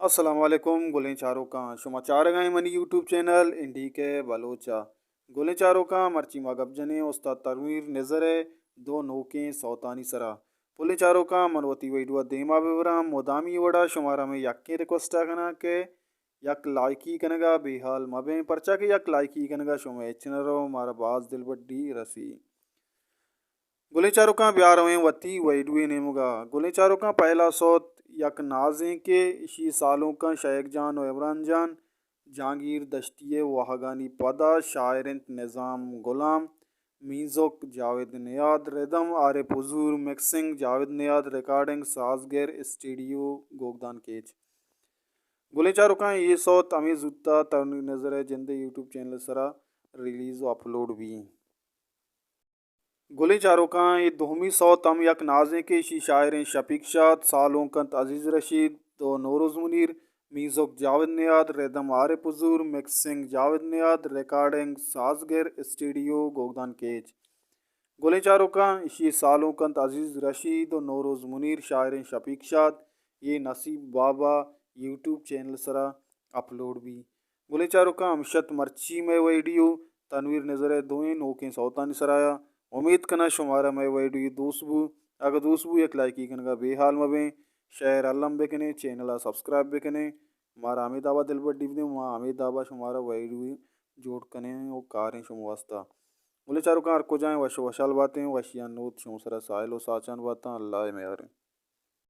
السلام علیکم گلیں چاروں کا شما چار گائیں منی یوٹیوب چینل انڈی کے بلوچا گلیں چاروں کا مرچی ماگب جنے استاد تنویر نظر ہے دو نوکیں سوتانی سرا پلیں چاروں کا منوتی ویڈیو دیما بیورام مدامی وڑا شمارا میں یکیں ریکوسٹا کنا کہ یک لائکی کنگا بے حال مبیں پرچا کہ یک لائکی کنگا شما چنرو مارا باز دل بڈی رسی گلیں چاروں کا بیار ہوئیں وتی ویڈیو نیمگا گلیں چاروں کا پہلا صوت یک نازیں کے اسی سالوں کا شیخ جان و عمران جان جہانگیر دشتی وہگانی پدا شاعرنت نظام غلام میوزک جاوید نیاد ردم عارف حضور مکسنگ جاوید نیاد ریکارڈنگ سازگر اسٹوڈیو گوگدان کیچ گلیں چاروں کا یہ صوت ہمیں زودتا تنویر نظر ہے جندے یوٹیوب چینل سرا ریلیز و اپلوڈ بھی گلیں چاروں کا یہ دومی صوت ہم یک نازیں کے شی شاعریں شفیق شاد سالوں کنت عزیز رشید تو نوروز منیر میوزک جاوید نیاد ردم عارف حضور مکسنگ جاوید نیاد ریکارڈنگ سازگر اسٹوڈیو گوگدان کیچ گلیں چاروں کا اسی سالوں کنت عزیز رشید و نوروز منیر شاعریں شفیق شاد یہ نصیب بابا یوٹیوب چینل سرا اپلوڈ بھی گلیں چاروں کا ہمشت مرچی میں ویڈیو تنویر نظر دوئیں نوکیں سوتانی سرایا امید کنا شمارا میں ویڈیو دوست بو اگر دوست بو یک لائکی کنگا بے حال مبیں شیئر علم بکنے چینل سبسکرائب بکنے ہمارا امید آبا دل بڑی بھی وہاں امید آبا شمارا ویڈیو جوڑ کنے وہ کاریں شما واسطہ بولے چاروں کار کو جائیں وش وشال باتیں وشیان نوت شما سرا سائل و ساچان باتاں اللہ مہر